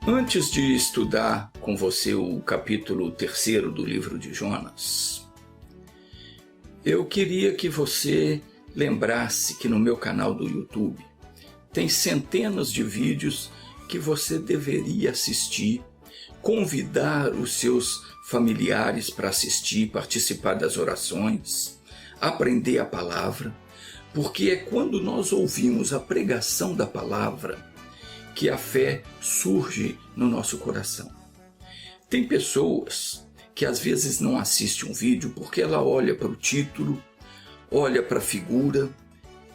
Antes de estudar com você o capítulo 3º do livro de Jonas, eu queria que você lembrasse que no meu canal do YouTube tem centenas de vídeos que você deveria assistir, convidar os seus familiares para assistir, participar das orações, aprender a palavra, porque é quando nós ouvimos a pregação da palavra que a fé surge no nosso coração. Tem pessoas que às vezes não assistem um vídeo porque ela olha para o título, olha para a figura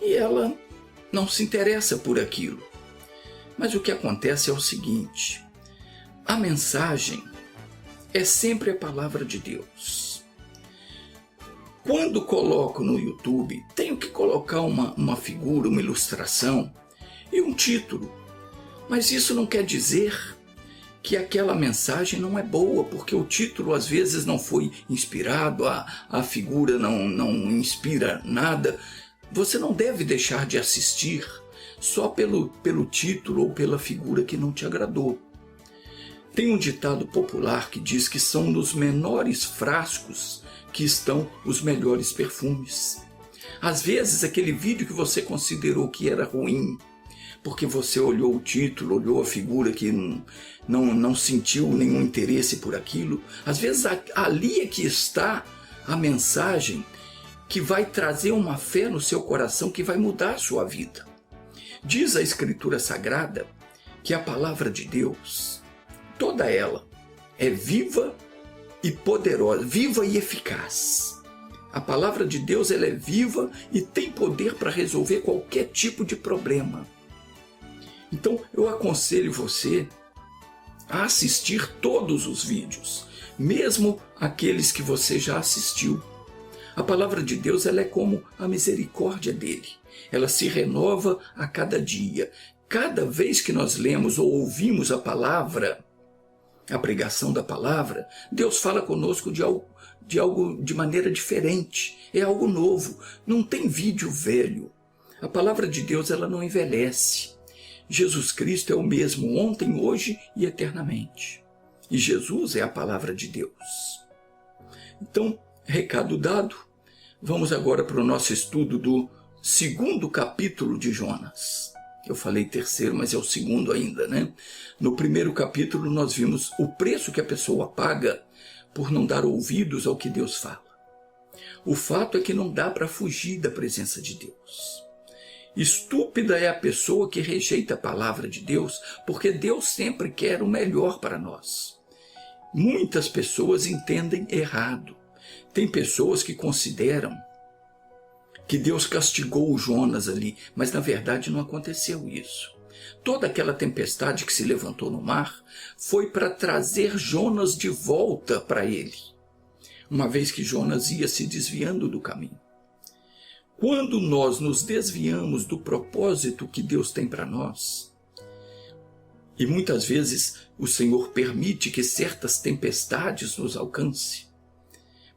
e ela não se interessa por aquilo. Mas o que acontece é o seguinte: a mensagem é sempre a palavra de Deus. Quando coloco no YouTube, tenho que colocar uma figura, uma ilustração e um título. Mas isso não quer dizer que aquela mensagem não é boa, porque o título às vezes não foi inspirado, a figura não inspira nada. Você não deve deixar de assistir só pelo título ou pela figura que não te agradou. Tem um ditado popular que diz que são nos menores frascos que estão os melhores perfumes. Às vezes aquele vídeo que você considerou que era ruim, porque você olhou o título, olhou a figura que não sentiu nenhum interesse por aquilo. Às vezes ali é que está a mensagem que vai trazer uma fé no seu coração que vai mudar a sua vida. Diz a Escritura Sagrada que a palavra de Deus, toda ela, é viva e poderosa, viva e eficaz. A palavra de Deus ela é viva e tem poder para resolver qualquer tipo de problema. Então, eu aconselho você a assistir todos os vídeos, mesmo aqueles que você já assistiu. A palavra de Deus ela é como a misericórdia dele. Ela se renova a cada dia. Cada vez que nós lemos ou ouvimos a palavra, a pregação da palavra, Deus fala conosco de algo de maneira diferente. É algo novo. Não tem vídeo velho. A palavra de Deus ela não envelhece. Jesus Cristo é o mesmo ontem, hoje e eternamente. E Jesus é a palavra de Deus. Então, recado dado, vamos agora para o nosso estudo do 2º capítulo de Jonas. Eu falei 3º, mas é o 2º ainda, né? No 1º capítulo nós vimos o preço que a pessoa paga por não dar ouvidos ao que Deus fala. O fato é que não dá para fugir da presença de Deus. Estúpida é a pessoa que rejeita a palavra de Deus, porque Deus sempre quer o melhor para nós. Muitas pessoas entendem errado. Tem pessoas que consideram que Deus castigou o Jonas ali, mas na verdade não aconteceu isso. Toda aquela tempestade que se levantou no mar foi para trazer Jonas de volta para ele, uma vez que Jonas ia se desviando do caminho. Quando nós nos desviamos do propósito que Deus tem para nós, e muitas vezes o Senhor permite que certas tempestades nos alcancem,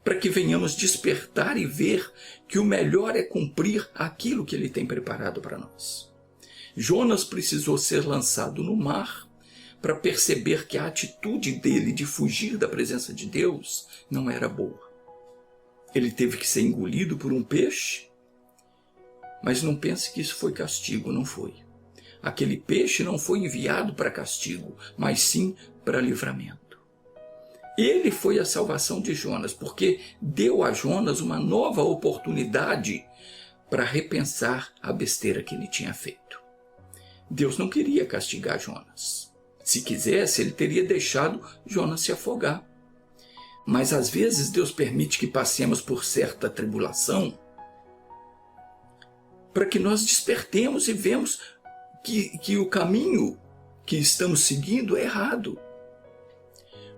para que venhamos despertar e ver que o melhor é cumprir aquilo que Ele tem preparado para nós. Jonas precisou ser lançado no mar para perceber que a atitude dele de fugir da presença de Deus não era boa. Ele teve que ser engolido por um peixe. Mas não pense que isso foi castigo, não foi. Aquele peixe não foi enviado para castigo, mas sim para livramento. Ele foi a salvação de Jonas, porque deu a Jonas uma nova oportunidade para repensar a besteira que ele tinha feito. Deus não queria castigar Jonas. Se quisesse, ele teria deixado Jonas se afogar. Mas às vezes Deus permite que passemos por certa tribulação para que nós despertemos e vemos que o caminho que estamos seguindo é errado.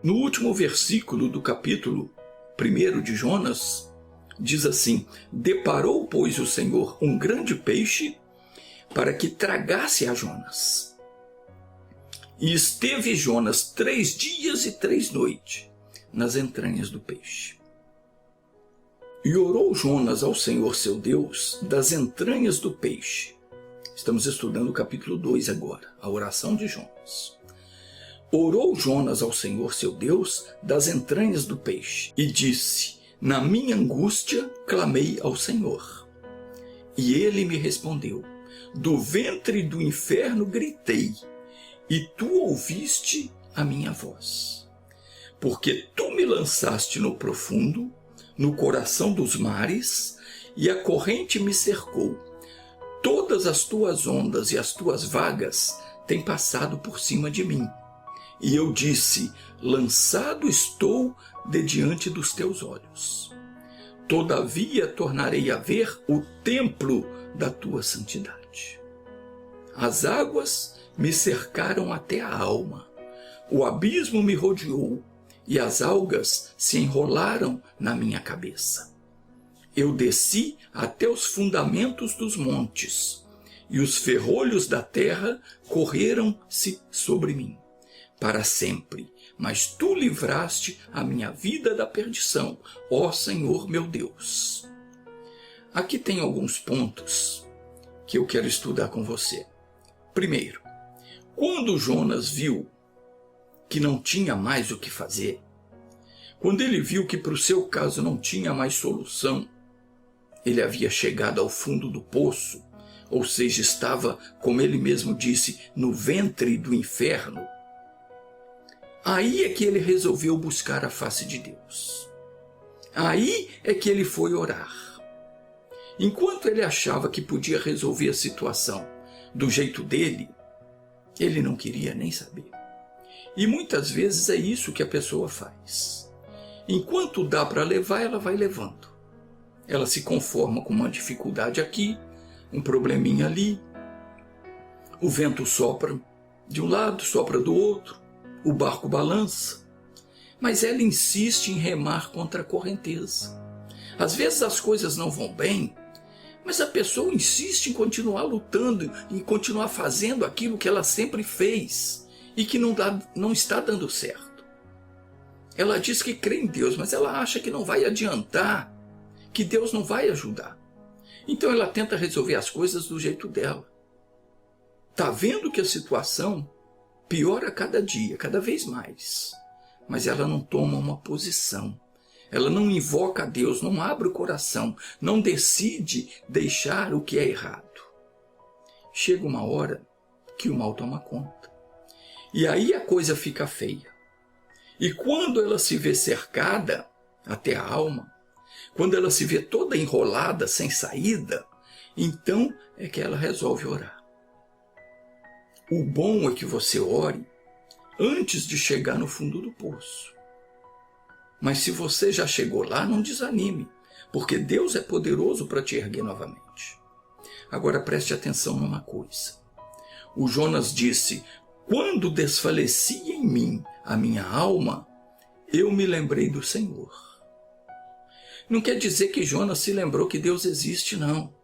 No último versículo do capítulo 1 de Jonas, diz assim: deparou, pois, o Senhor um grande peixe para que tragasse a Jonas. E esteve Jonas 3 dias e 3 noites nas entranhas do peixe. E orou Jonas ao Senhor seu Deus das entranhas do peixe. Estamos estudando o capítulo 2 agora, a oração de Jonas. Orou Jonas ao Senhor seu Deus das entranhas do peixe e disse: na minha angústia clamei ao Senhor. E ele me respondeu: do ventre do inferno gritei, e tu ouviste a minha voz. Porque tu me lançaste no profundo, no coração dos mares, e a corrente me cercou. Todas as tuas ondas e as tuas vagas têm passado por cima de mim. E eu disse: lançado estou de diante dos teus olhos. Todavia tornarei a ver o templo da tua santidade. As águas me cercaram até a alma, o abismo me rodeou, e as algas se enrolaram na minha cabeça. Eu desci até os fundamentos dos montes, e os ferrolhos da terra correram-se sobre mim, para sempre. Mas tu livraste a minha vida da perdição, ó Senhor meu Deus. Aqui tem alguns pontos que eu quero estudar com você. Primeiro, quando Jonas viu que não tinha mais o que fazer, quando ele viu que para o seu caso não tinha mais solução, ele havia chegado ao fundo do poço, ou seja, estava, como ele mesmo disse, no ventre do inferno. Aí é que ele resolveu buscar a face de Deus. Aí é que ele foi orar. Enquanto ele achava que podia resolver a situação do jeito dele, ele não queria nem saber. E muitas vezes é isso que a pessoa faz. Enquanto dá para levar, ela vai levando. Ela se conforma com uma dificuldade aqui, um probleminha ali. O vento sopra de um lado, sopra do outro. O barco balança, mas ela insiste em remar contra a correnteza. Às vezes as coisas não vão bem, mas a pessoa insiste em continuar lutando, em continuar fazendo aquilo que ela sempre fez e que não está dando certo. Ela diz que crê em Deus, mas ela acha que não vai adiantar, que Deus não vai ajudar. Então ela tenta resolver as coisas do jeito dela. Está vendo que a situação piora a cada dia, cada vez mais. Mas ela não toma uma posição. Ela não invoca a Deus, não abre o coração, não decide deixar o que é errado. Chega uma hora que o mal toma conta. E aí a coisa fica feia. E quando ela se vê cercada até a alma, quando ela se vê toda enrolada, sem saída, então é que ela resolve orar. O bom é que você ore antes de chegar no fundo do poço. Mas se você já chegou lá, não desanime, porque Deus é poderoso para te erguer novamente. Agora preste atenção numa coisa. O Jonas disse: quando desfalecia em mim a minha alma, eu me lembrei do Senhor. Não quer dizer que Jonas se lembrou que Deus existe, não.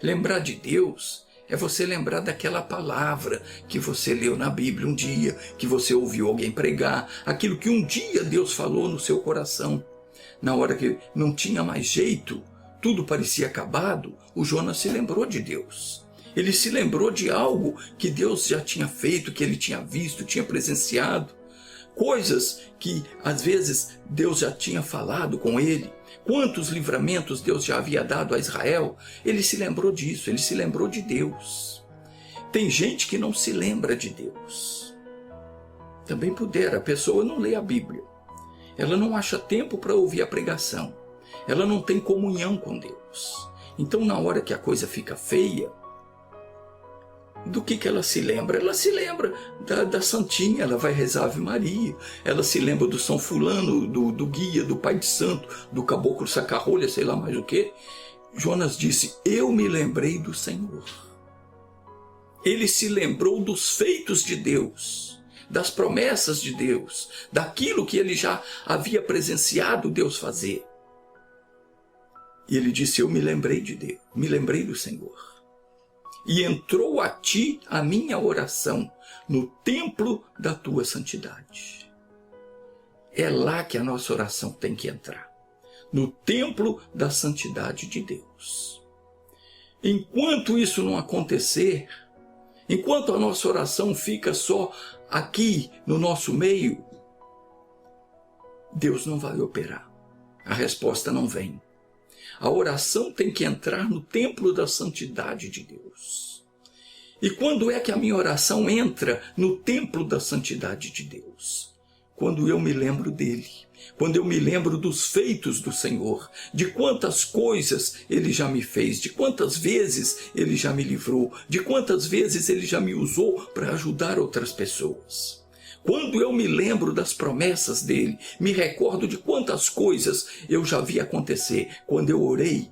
Lembrar de Deus é você lembrar daquela palavra que você leu na Bíblia um dia, que você ouviu alguém pregar, aquilo que um dia Deus falou no seu coração. Na hora que não tinha mais jeito, tudo parecia acabado, o Jonas se lembrou de Deus. Ele se lembrou de algo que Deus já tinha feito, que ele tinha visto, tinha presenciado. Coisas que às vezes Deus já tinha falado com ele. Quantos livramentos Deus já havia dado a Israel, ele se lembrou disso, ele se lembrou de Deus. Tem gente que não se lembra de Deus. Também pudera, a pessoa não lê a Bíblia. Ela não acha tempo para ouvir a pregação. Ela não tem comunhão com Deus. Então, na hora que a coisa fica feia, do que ela se lembra? Ela se lembra da Santinha, ela vai rezar Ave Maria, ela se lembra do São Fulano, do guia, do pai de santo, do caboclo saca-rolha, sei lá mais o que. Jonas disse: eu me lembrei do Senhor. Ele se lembrou dos feitos de Deus, das promessas de Deus, daquilo que ele já havia presenciado Deus fazer. E ele disse: eu me lembrei de Deus, me lembrei do Senhor. E entrou a ti a minha oração no templo da tua santidade. É lá que a nossa oração tem que entrar. no templo da santidade de Deus. Enquanto isso não acontecer, enquanto a nossa oração fica só aqui no nosso meio, Deus não vai operar. A resposta não vem. A oração tem que entrar no templo da santidade de Deus. E quando é que a minha oração entra no templo da santidade de Deus? Quando eu me lembro dele. Quando eu me lembro dos feitos do Senhor, de quantas coisas Ele já me fez, de quantas vezes Ele já me livrou, de quantas vezes Ele já me usou para ajudar outras pessoas. Quando eu me lembro das promessas dele, me recordo de quantas coisas eu já vi acontecer quando eu orei.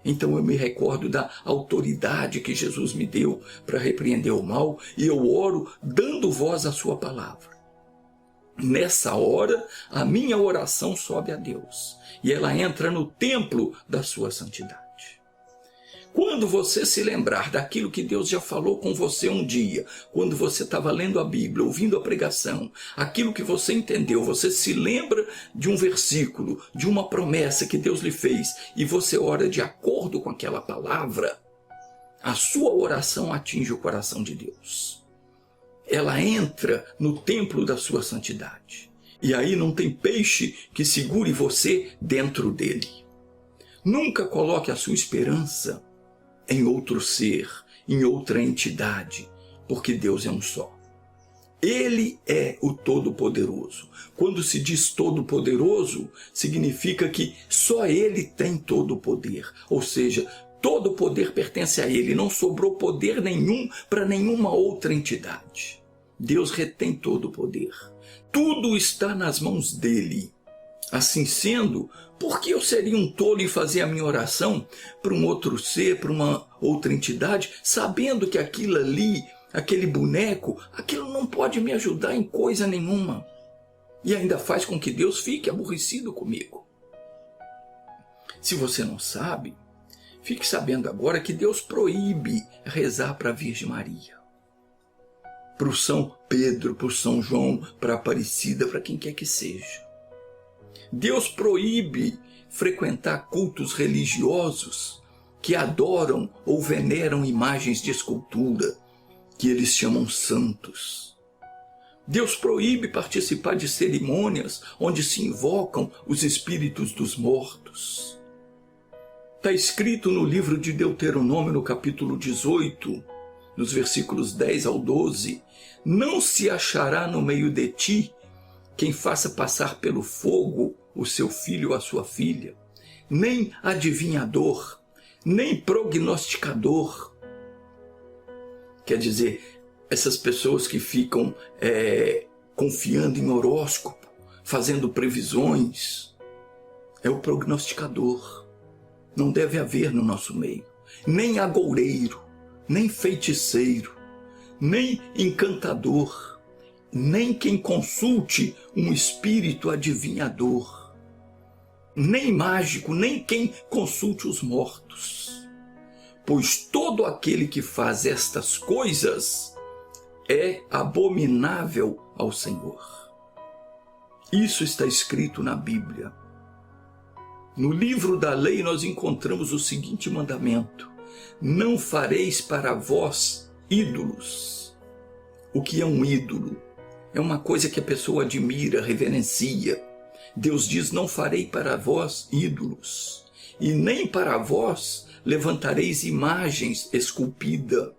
Então eu me recordo da autoridade que Jesus me deu para repreender o mal e eu oro dando voz à sua palavra. Nessa hora, a minha oração sobe a Deus e ela entra no templo da sua santidade. Quando você se lembrar daquilo que Deus já falou com você um dia, quando você estava lendo a Bíblia, ouvindo a pregação, aquilo que você entendeu, você se lembra de um versículo, de uma promessa que Deus lhe fez e você ora de acordo com aquela palavra, a sua oração atinge o coração de Deus. Ela entra no templo da sua santidade. E aí não tem peixe que segure você dentro dele. Nunca coloque a sua esperança em outro ser, em outra entidade, porque Deus é um só. Ele é o Todo-Poderoso. Quando se diz Todo-Poderoso, significa que só Ele tem todo o poder. Ou seja, todo o poder pertence a Ele. Não sobrou poder nenhum para nenhuma outra entidade. Deus retém todo o poder. Tudo está nas mãos dEle. Assim sendo, por que eu seria um tolo em fazer a minha oração para um outro ser, para uma outra entidade, sabendo que aquilo ali, aquele boneco, aquilo não pode me ajudar em coisa nenhuma? E ainda faz com que Deus fique aborrecido comigo. Se você não sabe, fique sabendo agora que Deus proíbe rezar para a Virgem Maria, para o São Pedro, para o São João, para a Aparecida, para quem quer que seja. Deus proíbe frequentar cultos religiosos que adoram ou veneram imagens de escultura, que eles chamam santos. Deus proíbe participar de cerimônias onde se invocam os espíritos dos mortos. Está escrito no livro de Deuteronômio, no capítulo 18, nos versículos 10 ao 12, não se achará no meio de ti quem faça passar pelo fogo o seu filho ou a sua filha, nem adivinhador, nem prognosticador. Quer dizer, essas pessoas que ficam confiando em horóscopo, fazendo previsões, é o prognosticador. Não deve haver no nosso meio, nem agoureiro, nem feiticeiro, nem encantador, nem quem consulte um espírito adivinhador, nem mágico, nem quem consulte os mortos. Pois todo aquele que faz estas coisas é abominável ao Senhor. Isso está escrito na Bíblia. No livro da lei nós encontramos o seguinte mandamento: não fareis para vós ídolos. O que é um ídolo? É uma coisa que a pessoa admira, reverencia. Deus diz: não farei para vós ídolos, e nem para vós levantareis imagens esculpidas,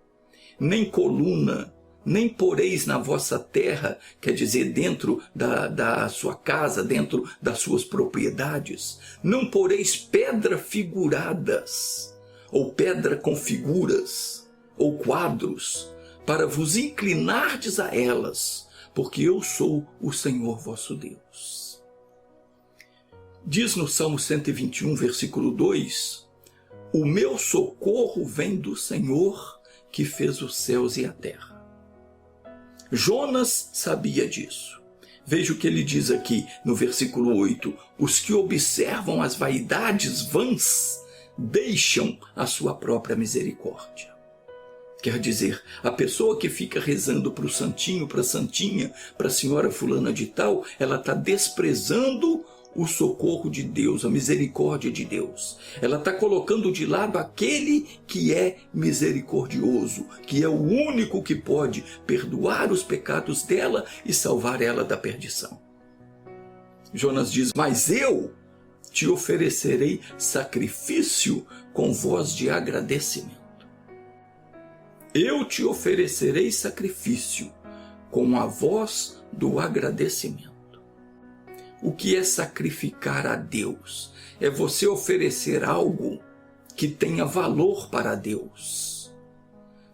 nem coluna, nem poreis na vossa terra, quer dizer, dentro da sua casa, dentro das suas propriedades, não poreis pedra figuradas, ou pedra com figuras, ou quadros, para vos inclinardes a elas, porque eu sou o Senhor vosso Deus. Diz no Salmo 121, versículo 2, o meu socorro vem do Senhor que fez os céus e a terra. Jonas sabia disso. Veja o que ele diz aqui no versículo 8, os que observam as vaidades vãs deixam a sua própria misericórdia. Quer dizer, a pessoa que fica rezando para o santinho, para a santinha, para a senhora fulana de tal, ela está desprezando o socorro de Deus, a misericórdia de Deus. Ela está colocando de lado aquele que é misericordioso, que é o único que pode perdoar os pecados dela e salvar ela da perdição. Jonas diz: mas eu te oferecerei sacrifício com voz de agradecimento. Eu te oferecerei sacrifício com a voz do agradecimento. O que é sacrificar a Deus? É você oferecer algo que tenha valor para Deus.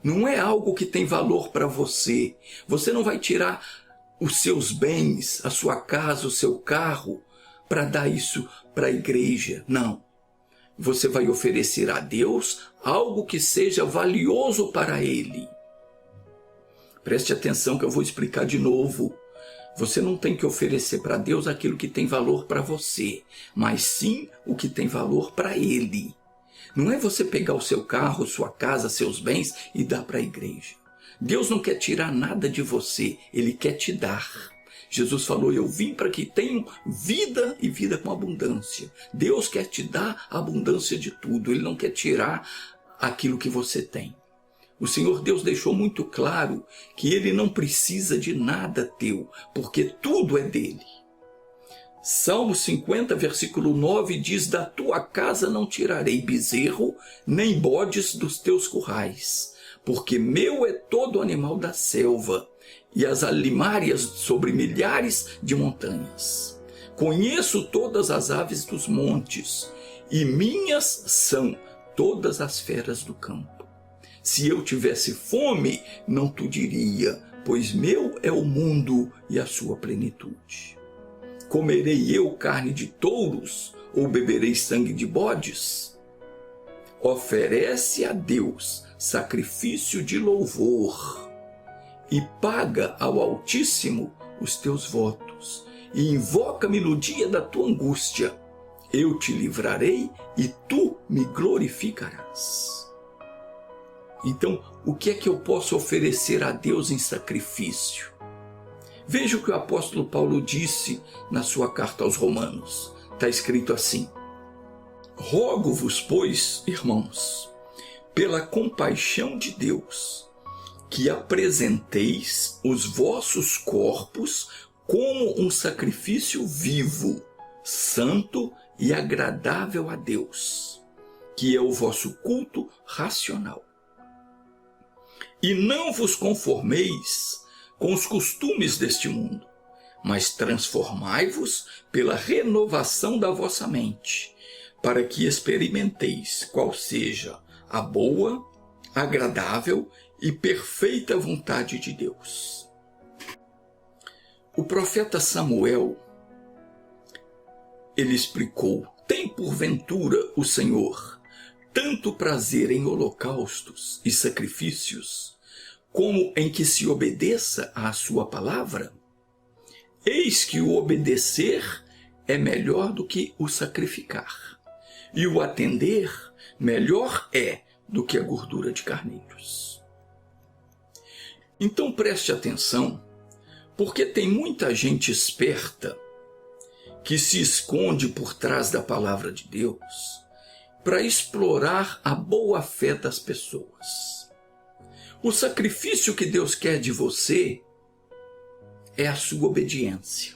Não é algo que tem valor para você. Você não vai tirar os seus bens, a sua casa, o seu carro, para dar isso para a igreja. Não. Você vai oferecer a Deus algo que seja valioso para Ele. Preste atenção que eu vou explicar de novo. Você não tem que oferecer para Deus aquilo que tem valor para você, mas sim o que tem valor para Ele. Não é você pegar o seu carro, sua casa, seus bens e dar para a igreja. Deus não quer tirar nada de você, Ele quer te dar. Jesus falou: eu vim para que tenham vida e vida com abundância. Deus quer te dar a abundância de tudo, Ele não quer tirar aquilo que você tem. O Senhor Deus deixou muito claro que Ele não precisa de nada teu, porque tudo é dele. Salmo 50, versículo 9 diz: da tua casa não tirarei bezerro, nem bodes dos teus currais, porque meu é todo animal da selva, e as alimárias sobre milhares de montanhas. Conheço todas as aves dos montes, e minhas são todas as feras do campo. Se eu tivesse fome, não tu diria, pois meu é o mundo e a sua plenitude. Comerei eu carne de touros, ou beberei sangue de bodes? Oferece a Deus sacrifício de louvor, e paga ao Altíssimo os teus votos, e invoca-me no dia da tua angústia. Eu te livrarei e tu me glorificarás. Então, o que é que eu posso oferecer a Deus em sacrifício? Veja o que o apóstolo Paulo disse na sua carta aos Romanos. Está escrito assim: rogo-vos, pois, irmãos, pela compaixão de Deus, que apresenteis os vossos corpos como um sacrifício vivo, santo e agradável a Deus, que é o vosso culto racional. E não vos conformeis com os costumes deste mundo, mas transformai-vos pela renovação da vossa mente, para que experimenteis qual seja a boa, agradável e perfeita vontade de Deus. O profeta Samuel, ele explicou: tem porventura o Senhor tanto prazer em holocaustos e sacrifícios, como em que se obedeça à sua palavra? Eis que o obedecer é melhor do que o sacrificar, e o atender melhor é do que a gordura de carneiros. Então preste atenção, porque tem muita gente esperta que se esconde por trás da palavra de Deus para explorar a boa-fé das pessoas. O sacrifício que Deus quer de você é a sua obediência,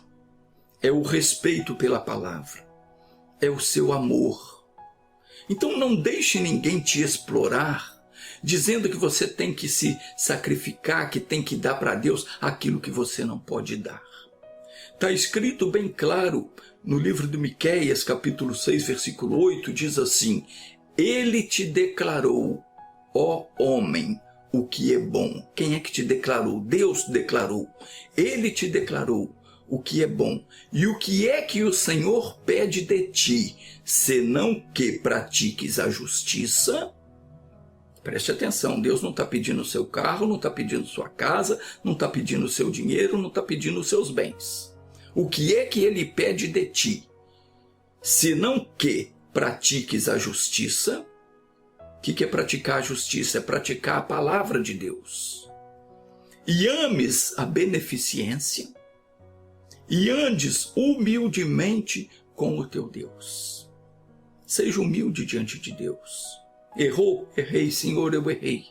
é o respeito pela palavra, é o seu amor. Então não deixe ninguém te explorar, dizendo que você tem que se sacrificar, que tem que dar para Deus aquilo que você não pode dar. Está escrito bem claro no livro de Miqueias, capítulo 6, versículo 8, diz assim: Ele te declarou, ó homem, o que é bom. Quem é que te declarou? Deus declarou. Ele te declarou o que é bom. E o que é que o Senhor pede de ti, senão que pratiques a justiça? Preste atenção, Deus não está pedindo o seu carro, não está pedindo sua casa, não está pedindo o seu dinheiro, não está pedindo os seus bens. O que é que ele pede de ti? Senão que pratiques a justiça. O que é praticar a justiça? É praticar a palavra de Deus. E ames a beneficência. E andes humildemente com o teu Deus. Seja humilde diante de Deus. Errou, errei, Senhor, eu errei.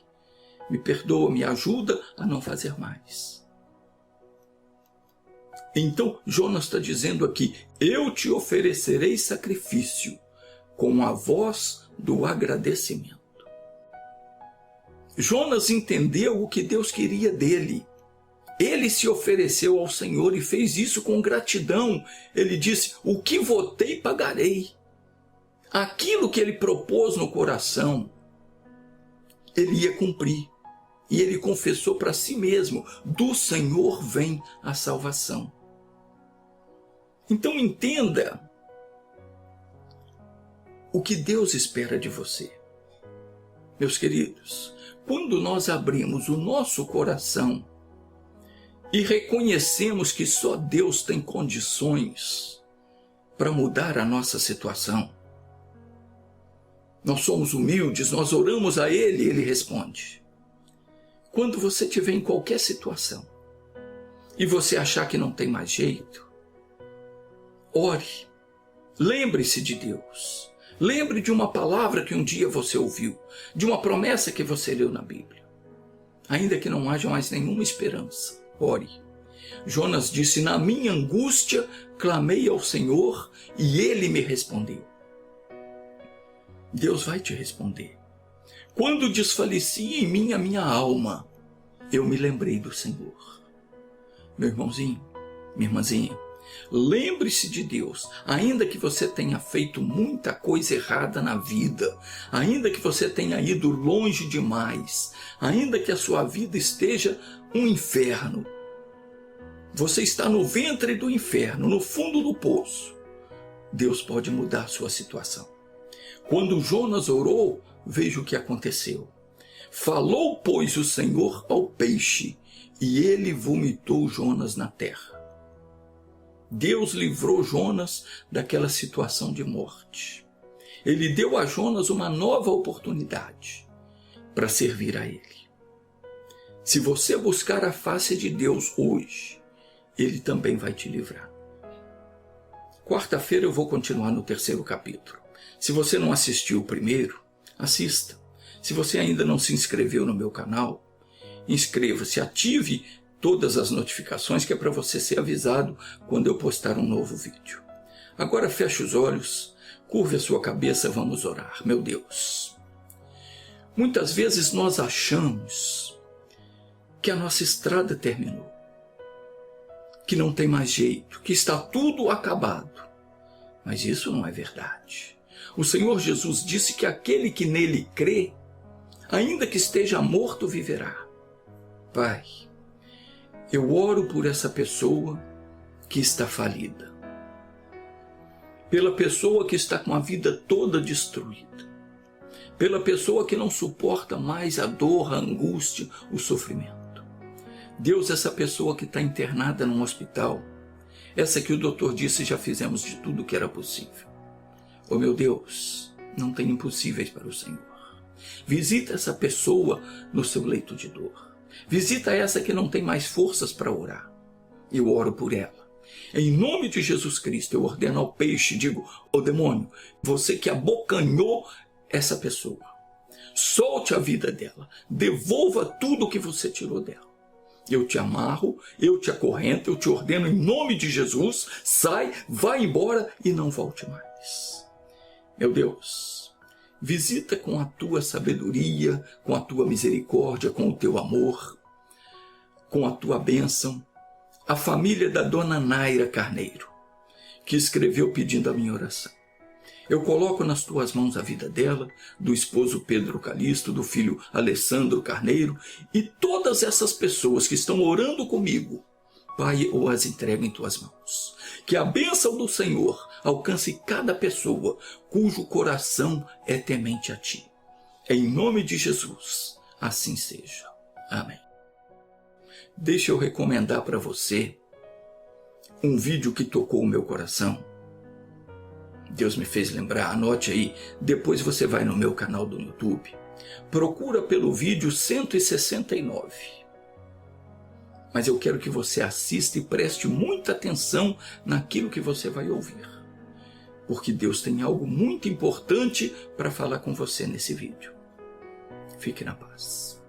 Me perdoa, me ajuda a não fazer mais. Então, Jonas está dizendo aqui, eu te oferecerei sacrifício com a voz do agradecimento. Jonas entendeu o que Deus queria dele. Ele se ofereceu ao Senhor e fez isso com gratidão. Ele disse, o que votei, pagarei. Aquilo que ele propôs no coração, ele ia cumprir. E ele confessou para si mesmo, do Senhor vem a salvação. Então entenda o que Deus espera de você. Meus queridos, quando nós abrimos o nosso coração e reconhecemos que só Deus tem condições para mudar a nossa situação, nós somos humildes, nós oramos a Ele e Ele responde. Quando você estiver em qualquer situação e você achar que não tem mais jeito, ore, lembre-se de Deus, lembre de uma palavra que um dia você ouviu, de uma promessa que você leu na Bíblia. Ainda que não haja mais nenhuma esperança, ore. Jonas disse, na minha angústia clamei ao Senhor e Ele me respondeu. Deus vai te responder. Quando desfalecia em mim a minha alma, eu me lembrei do Senhor. Meu irmãozinho, minha irmãzinha, lembre-se de Deus, ainda que você tenha feito muita coisa errada na vida, ainda que você tenha ido longe demais, ainda que a sua vida esteja um inferno. Você está no ventre do inferno, no fundo do poço. Deus pode mudar a sua situação. Quando Jonas orou, veja o que aconteceu. Falou, pois, o Senhor ao peixe, e ele vomitou Jonas na terra. Deus livrou Jonas daquela situação de morte. Ele deu a Jonas uma nova oportunidade para servir a Ele. Se você buscar a face de Deus hoje, Ele também vai te livrar. Quarta-feira eu vou continuar no 3º capítulo. Se você não assistiu o primeiro, assista. Se você ainda não se inscreveu no meu canal, inscreva-se, ative todas as notificações que é para você ser avisado quando eu postar um novo vídeo. Agora feche os olhos, curve a sua cabeça, vamos orar. Meu Deus, muitas vezes nós achamos que a nossa estrada terminou, que não tem mais jeito, que está tudo acabado. Mas isso não é verdade. O Senhor Jesus disse que aquele que nele crê, ainda que esteja morto, viverá. Pai, eu oro por essa pessoa que está falida, pela pessoa que está com a vida toda destruída, pela pessoa que não suporta mais a dor, a angústia, o sofrimento. Deus, essa pessoa que está internada num hospital, essa que o doutor disse já fizemos de tudo que era possível. Oh meu Deus, não tem impossíveis para o Senhor. Visita essa pessoa no seu leito de dor. Visita essa que não tem mais forças para orar. Eu oro por ela. Em nome de Jesus Cristo, eu ordeno ao peixe, digo, ô demônio, você que abocanhou essa pessoa, solte a vida dela, devolva tudo o que você tirou dela. Eu te amarro, eu te acorrento, eu te ordeno em nome de Jesus, sai, vai embora e não volte mais. Meu Deus, visita com a tua sabedoria, com a tua misericórdia, com o teu amor, com a tua bênção, a família da dona Naira Carneiro, que escreveu pedindo a minha oração. Eu coloco nas tuas mãos a vida dela, do esposo Pedro Calixto, do filho Alessandro Carneiro e todas essas pessoas que estão orando comigo. Pai, eu as entrego em tuas mãos. Que a bênção do Senhor alcance cada pessoa cujo coração é temente a ti. Em nome de Jesus, assim seja. Amém. Deixa eu recomendar para você um vídeo que tocou o meu coração. Deus me fez lembrar, anote aí, depois você vai no meu canal do YouTube, procura pelo vídeo 169. Mas eu quero que você assista e preste muita atenção naquilo que você vai ouvir. porque Deus tem algo muito importante para falar com você nesse vídeo. Fique na paz.